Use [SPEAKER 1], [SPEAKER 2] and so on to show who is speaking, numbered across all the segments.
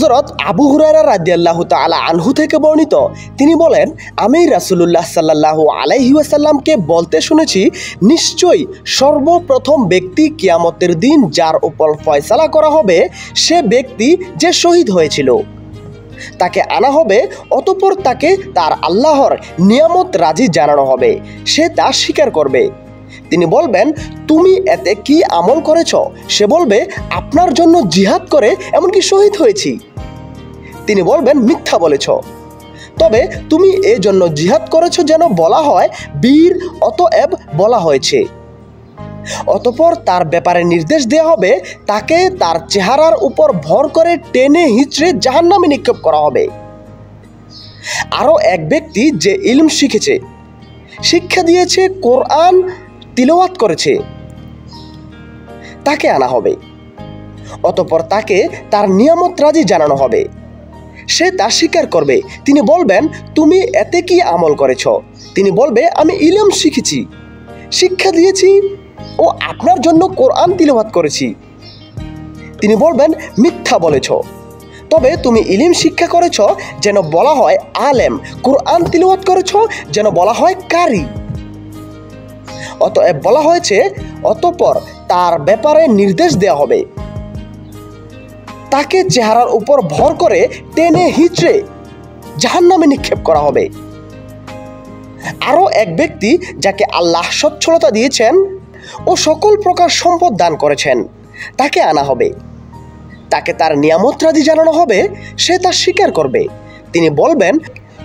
[SPEAKER 1] হযরত আবু হুরায়রা রাদিয়াল্লাহু তাআলা আনহু থেকে বর্ণিত, তিনি বলেন, আমি রাসূলুল্লাহ সাল্লাল্লাহু আলাইহি ওয়াসাল্লামকে বলতে শুনেছি, নিশ্চয়ই সর্বপ্রথম ব্যক্তি কিয়ামতের দিন যার উপর ফয়সালা করা হবে সে ব্যক্তি যে শহীদ হয়েছিল। তাকে আনা হবে, অতঃপর তাকে তার আল্লাহর নিয়ামত রাজি জানানো হবে, সে তা স্বীকার করবে। তিনি বলবেন, তুমি এতে কি আমল করেছ? সে বলবে, আপনার জন্য জিহাদ করে এমনকি শহীদ হয়েছি। তিনি বলবেন, মিথ্যা বলেছ। তবে তুমি এজন্য জিহাদ করেছ যেন বলা হয় বীর, অতএব বলা হয়েছে। অতঃপর তার ব্যাপারে নির্দেশ দেওয়া হবে, তাকে তার চেহারার উপর ভর করে টেনে হিঁচড়ে জাহান্নামে নিক্ষেপ করা হবে। আরও এক ব্যক্তি যে ইলম শিখেছে, শিক্ষা দিয়েছে, কোরআন তিলাওয়াত করেছে, তাকে আনা হবে। অতঃপর তাকে তার নিয়ামত রাজি জানানো হবে, সে তা স্বীকার করবে। তিনি বলবেন, তুমি এতে কি আমল করেছ? তিনি বলবে, আমি ইলম শিখেছি, শিক্ষা দিয়েছি ও আপনার জন্য কোরআন তিলাওয়াত করেছি। তিনি বলবেন, মিথ্যা বলেছ। তবে তুমি ইলম শিক্ষা করেছ যেন বলা হয় আলেম, কোরআন তিলাওয়াত করেছ যেন বলা হয় কারি। অতএব বলা হয়েছে, অতঃপর তার ব্যাপারে নির্দেশ দেওয়া হবে, তাকে চেহারার উপর ভর করে টেনে হিঁচড়ে জাহান্নামে নিক্ষেপ করা হবে। আরও এক ব্যক্তি যাকে আল্লাহ সচ্ছলতা দিয়েছেন ও সকল প্রকার সম্পদ দান করেছেন, তাকে আনা হবে। তাকে তার নিয়ামত রাজি জানানো হবে, সে তা স্বীকার করবে। তিনি বলবেন,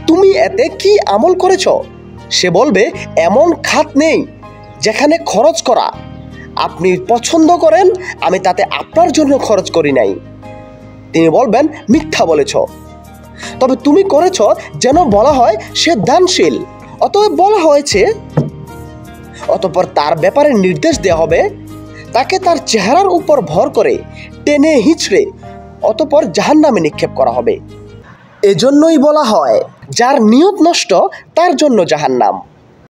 [SPEAKER 1] তুমি এতে কি আমল করেছ? সে বলবে, এমন খাত নেই যেখানে খরচ করা আপনি পছন্দ করেন আমি তাতে আপনার জন্য খরচ করি নাই। তিনি বলবেন, মিথ্যা বলেছ। তবে তুমি করেছ যেন বলা হয় সে দানশীল, অতএব বলা হয়েছে। অতঃপর তার ব্যাপারে নির্দেশ দেওয়া হবে, তাকে তার চেহারার উপর ভর করে টেনে হিঁচড়ে অতঃপর জাহান্নামে নিক্ষেপ করা হবে। এজন্যই বলা হয়, যার নিয়ত নষ্ট তার জন্য জাহান্নাম।